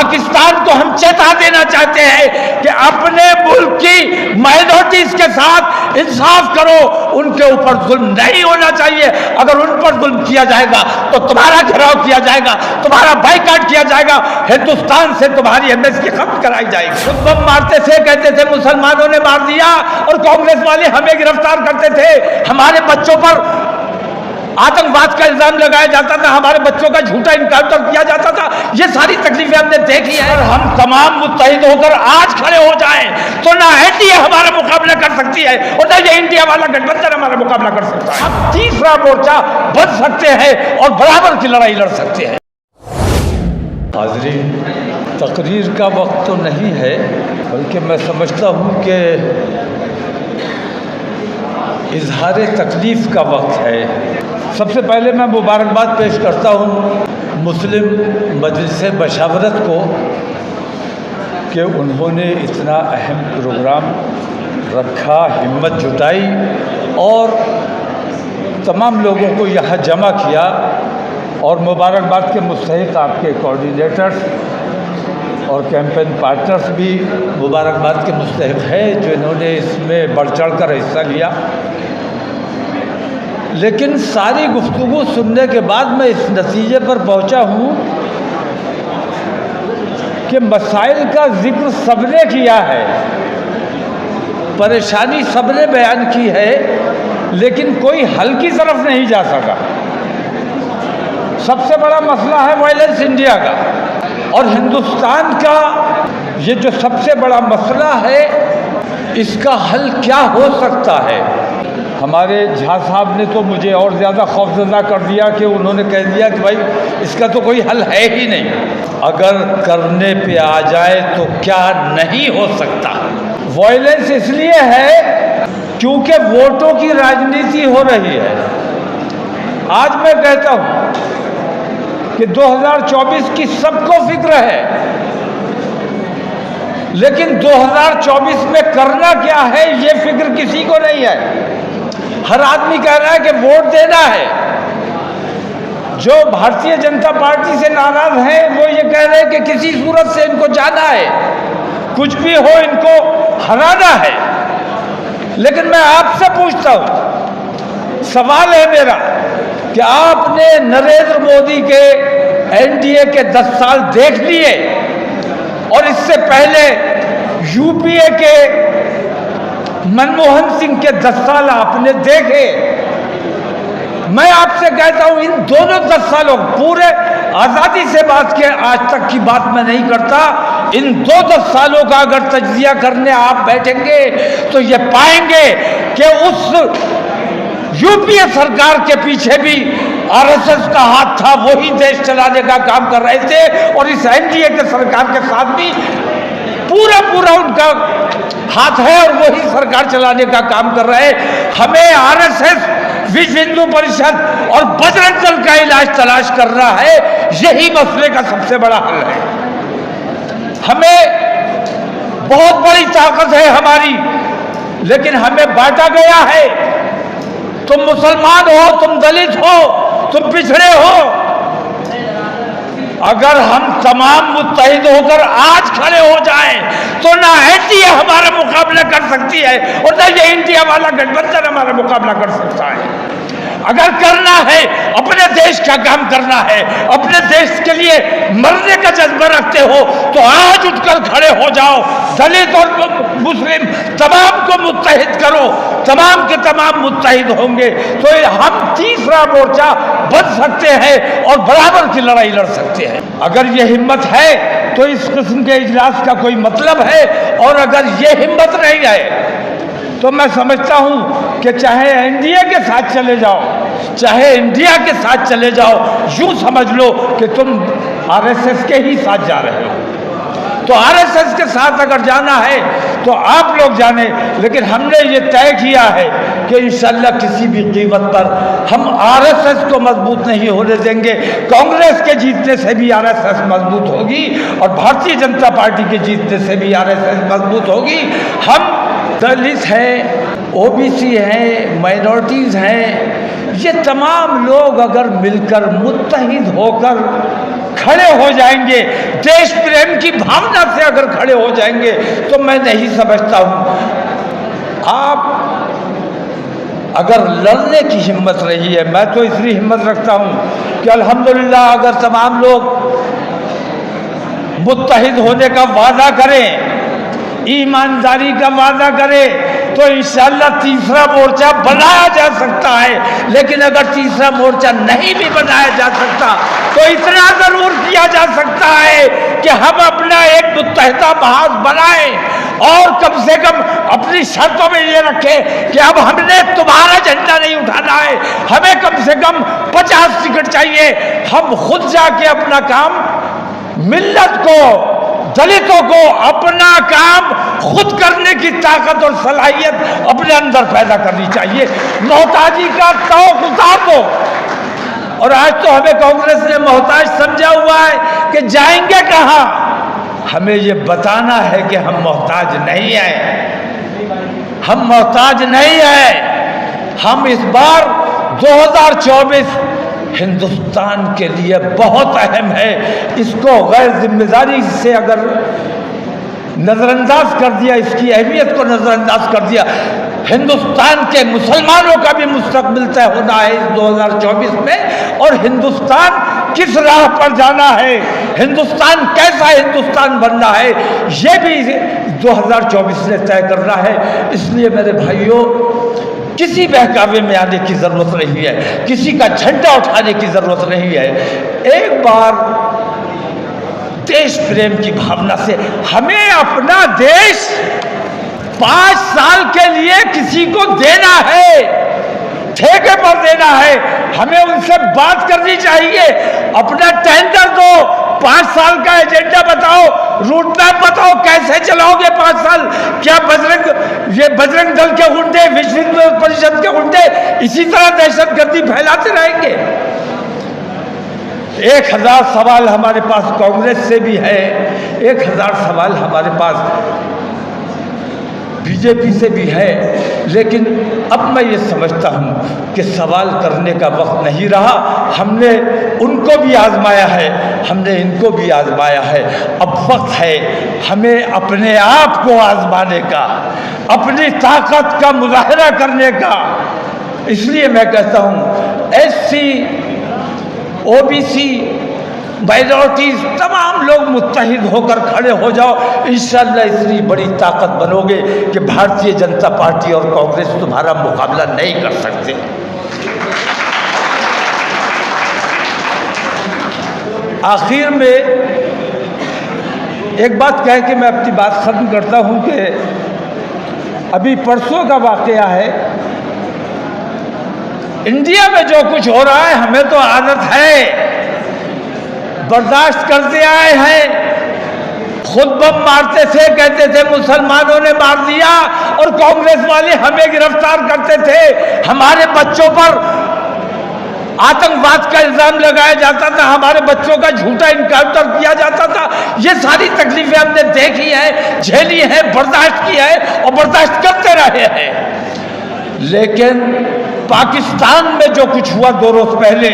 पाकिस्तान को हम चेता देना चाहते हैं कि अपने मुल्क की माइनॉरिटीज के साथ इंसाफ करो, उनके ऊपर जुल्म नहीं होना चाहिए। अगर उन पर जुल्म किया जाएगा तो तुम्हारा घेराव किया जाएगा, तुम्हारा बाइकाट किया जाएगा, हिंदुस्तान से तुम्हारी एमएसपी खत्म कराई जाएगी। खुद बम मारते थे, कहते थे मुसलमानों ने मार दिया, और कांग्रेस वाले हमें गिरफ्तार करते थे। हमारे बच्चों पर आतंकवाद का इल्जाम लगाया जाता था, हमारे बच्चों का झूठा इनकाउंटर किया जाता था। ये सारी तकलीफें हमने देखी है। और हम तमाम मुत्तहिद होकर आज खड़े हो जाएं तो ना एनडीए हमारा मुकाबला कर सकती है और ना ये इंडिया वाला गठबंधन हमारा मुकाबला कर सकता है। हम तीसरा मोर्चा बन सकते हैं और बराबर की लड़ाई लड़ सकते हैं। हाज़रीन, तकरीर का वक्त तो नहीं है, बल्कि मैं समझता हूँ कि इजहार तकलीफ़ का वक्त है। सबसे पहले मैं मुबारकबाद पेश करता हूँ मुस्लिम मजलिस मशावरत को कि उन्होंने इतना अहम प्रोग्राम रखा, हिम्मत जुटाई और तमाम लोगों को यहाँ जमा किया। और मुबारकबाद के मुस्तहिक आपके कोऑर्डिनेटर्स और कैंपेन पार्टनर्स भी मुबारकबाद के मुस्तहिक है जो इन्होंने इसमें बढ़ चढ़ कर हिस्सा लिया। लेकिन सारी गुफ्तगू सुनने के बाद मैं इस नतीजे पर पहुंचा हूं कि मसाइल का जिक्र सबने किया है, परेशानी सबने बयान की है, लेकिन कोई हल की तरफ नहीं जा सका। सबसे बड़ा मसला है वायलेंस इंडिया का, और हिंदुस्तान का ये जो सबसे बड़ा मसला है, इसका हल क्या हो सकता है। हमारे झा साहब ने तो मुझे और ज़्यादा खौफजदा कर दिया कि उन्होंने कह दिया कि भाई इसका तो कोई हल है ही नहीं। अगर करने पे आ जाए तो क्या नहीं हो सकता। वायलेंस इसलिए है क्योंकि वोटों की राजनीति हो रही है। आज मैं कहता हूँ कि 2024 की सबको फिक्र है, लेकिन 2024 में करना क्या है ये फिक्र किसी को नहीं है। हर आदमी कह रहा है कि वोट देना है। जो भारतीय जनता पार्टी से नाराज हैं वो ये कह रहे हैं कि किसी सूरत से इनको जाना है, कुछ भी हो इनको हराना है। लेकिन मैं आपसे पूछता हूं, सवाल है मेरा कि आपने नरेंद्र मोदी के एनडीए के 10 साल देख लिए और इससे पहले यूपीए के मनमोहन सिंह के 10 साल आपने देखे। मैं आपसे कहता हूं इन दोनों 10 सालों पूरे आज़ादी से बात के आज तक की बात मैं नहीं करता। इन 10 सालों का अगर तज्जिया करने आप बैठेंगे तो ये पाएंगे कि उस यूपीए सरकार के पीछे भी आरएसएस का हाथ था, वही देश चलाने का काम कर रहे थे, और इस एनडीए के सरकार के साथ भी पूरा उनका हाथ है और वही सरकार चलाने का काम कर रहे हैं। हमें आरएसएस, विश्व हिंदू परिषद और बजरंग दल का इलाज तलाश कर रहा है। यही मसले का सबसे बड़ा हल है। हमें बहुत बड़ी ताकत है हमारी, लेकिन हमें बांटा गया है। तुम मुसलमान हो, तुम दलित हो, तुम पिछड़े हो। अगर हम तमाम मुत्तहिद होकर आज खड़े हो जाएं तो ना एनडीए हमारा मुकाबला कर सकती है और ना ये इंडिया वाला गठबंधन हमारा मुकाबला कर सकता है। अगर करना है, अपने देश का काम करना है, अपने देश के लिए मरने का जज्बा रखते हो तो आज उठकर खड़े हो जाओ। दलित और मुस्लिम तमाम को मुत्तहिद करो, तमाम के तमाम मुत्तहिद होंगे तो हम तीसरा मोर्चा बन सकते हैं और बराबर की लड़ाई लड़ सकते हैं। अगर ये हिम्मत है तो इस किस्म के इजलास का कोई मतलब है, और अगर ये हिम्मत नहीं है तो मैं समझता हूं कि चाहे एनडीए के साथ चले जाओ, चाहे इंडिया के साथ चले जाओ, यूं समझ लो कि तुम आरएसएस के ही साथ जा रहे हो। तो आरएसएस के साथ अगर जाना है तो आप लोग जाने, लेकिन हमने ये तय किया है कि इंशाल्लाह किसी भी कीमत पर हम आरएसएस को मजबूत नहीं होने देंगे। कांग्रेस के जीतने से भी आरएसएस मजबूत होगी और भारतीय जनता पार्टी के जीतने से भी आरएसएस मजबूत होगी। हम दलित हैं, ओबीसी हैं, माइनॉरिटीज़ हैं, ये तमाम लोग अगर मिलकर मुत्तहिद होकर खड़े हो जाएंगे, देश प्रेम की भावना से अगर खड़े हो जाएंगे, तो मैं नहीं समझता हूं आप अगर लड़ने की हिम्मत रही है, मैं तो इसलिए हिम्मत रखता हूं कि अल्हम्दुलिल्लाह अगर तमाम लोग मुत्तहिद होने का वादा करें, ईमानदारी का वादा करें, तो इंशाअल्लाह तीसरा मोर्चा बनाया जा सकता है। लेकिन अगर तीसरा मोर्चा नहीं भी बनाया जा सकता, तो इतना जरूर किया जा सकता है कि हम अपना एक मुत्तहिदा महाज बनाएं और कम से कम अपनी शर्तों में ये रखें कि अब हमने तुम्हारा झंडा नहीं उठाना है, हमें कम से कम 50 टिकट चाहिए। हम खुद जाके अपना काम, मिल्लत को, दलितों को अपना काम खुद करने की ताकत और सलाहियत अपने अंदर पैदा करनी चाहिए। मोहताजी का तौक उतार दो। और आज तो हमें कांग्रेस ने मोहताज समझा हुआ है कि जाएंगे कहां। हमें ये बताना है कि हम मोहताज नहीं हैं, हम मोहताज नहीं हैं। हम इस बार 2024 हिंदुस्तान के लिए बहुत अहम है। इसको गैर जिम्मेदारी से अगर नज़रअंदाज कर दिया, इसकी अहमियत को नज़रअंदाज कर दिया, हिंदुस्तान के मुसलमानों का भी मुस्तकबिल तय होना है इस 2024 में। और हिंदुस्तान किस राह पर जाना है, हिंदुस्तान कैसा हिंदुस्तान बनना है, ये भी 2024 ने तय करना है। इसलिए मेरे भाइयों, किसी बहकावे में आने की ज़रूरत नहीं है, किसी का झंडा उठाने की ज़रूरत नहीं है। एक बार देश प्रेम की भावना से हमें अपना देश 5 साल के लिए किसी को देना है, ठेके पर देना है। हमें उनसे बात करनी चाहिए, अपना टेंडर दो, 5 साल का एजेंडा बताओ, रूट मैप बताओ, कैसे चलाओगे 5 साल। क्या बजरंग दल के गुंडे, विश्व हिंदू परिषद के गुंडे इसी तरह दहशतगर्दी फैलाते रहेंगे? 1000 सवाल हमारे पास कांग्रेस से भी है, 1000 सवाल हमारे पास बीजेपी से भी है। लेकिन अब मैं ये समझता हूँ कि सवाल करने का वक्त नहीं रहा। हमने उनको भी आजमाया है, हमने इनको भी आजमाया है। अब वक्त है हमें अपने आप को आजमाने का, अपनी ताकत का मुजाहरा करने का। इसलिए मैं कहता हूँ SC, OBC, माइनॉरिटीज, तमाम लोग मुत्तहिद होकर खड़े हो जाओ। इंशाअल्लाह इतनी बड़ी ताकत बनोगे कि भारतीय जनता पार्टी और कांग्रेस तुम्हारा मुकाबला नहीं कर सकते। आखिर में एक बात कह के मैं अपनी बात खत्म करता हूं कि अभी परसों का वाकया है, इंडिया में जो कुछ हो रहा है हमें तो आदत है, बर्दाश्त करते आए हैं। खुद बम मारते थे, कहते थे मुसलमानों ने मार दिया, और कांग्रेस वाले हमें गिरफ्तार करते थे। हमारे बच्चों पर आतंकवाद का इल्जाम लगाया जाता था, हमारे बच्चों का झूठा इनकाउंटर किया जाता था। ये सारी तकलीफें हमने देखी है, झेली है, बर्दाश्त की है और बर्दाश्त करते रहे हैं। लेकिन पाकिस्तान में जो कुछ हुआ 2 रोज पहले,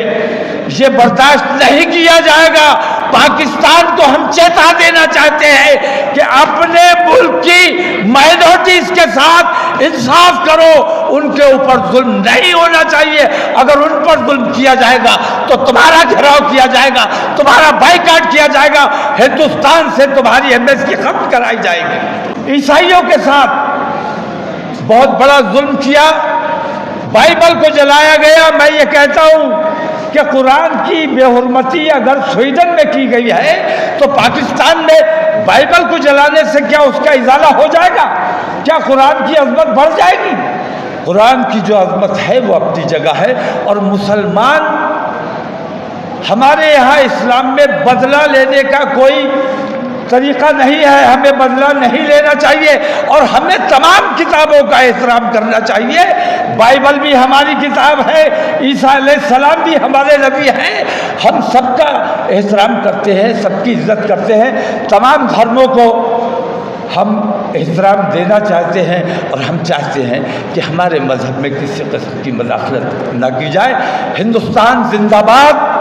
ये बर्दाश्त नहीं किया जाएगा। पाकिस्तान को हम चेता देना चाहते हैं कि अपने मुल्क की माइनॉरिटीज के साथ इंसाफ करो, उनके ऊपर जुल्म नहीं होना चाहिए। अगर उन पर जुल्म किया जाएगा तो तुम्हारा घेराव किया जाएगा, तुम्हारा बाइकाट किया जाएगा, हिंदुस्तान से तुम्हारी एम्बेसी खत्म कराई जाएगी। ईसाइयों के साथ बहुत बड़ा जुल्म किया, बाइबल को जलाया गया। मैं ये कहता हूँ कि कुरान की बेहुरमती अगर स्वीडन में की गई है तो पाकिस्तान में बाइबल को जलाने से क्या उसका इजाला हो जाएगा? क्या कुरान की अजमत बढ़ जाएगी? कुरान की जो अजमत है वो अपनी जगह है। और मुसलमान, हमारे यहाँ इस्लाम में बदला लेने का कोई तरीका नहीं है, हमें बदला नहीं लेना चाहिए और हमें तमाम किताबों का एहतराम करना चाहिए। बाइबल भी हमारी किताब है, ईसा अलैहिस्सलाम भी हमारे नबी हैं। हम सबका एहतराम करते हैं, सबकी इज्जत करते हैं, तमाम धर्मों को हम एहतराम देना चाहते हैं और हम चाहते हैं कि हमारे मजहब में किसी किस्म की मदाखलत न की जाए। हिंदुस्तान जिंदाबाद।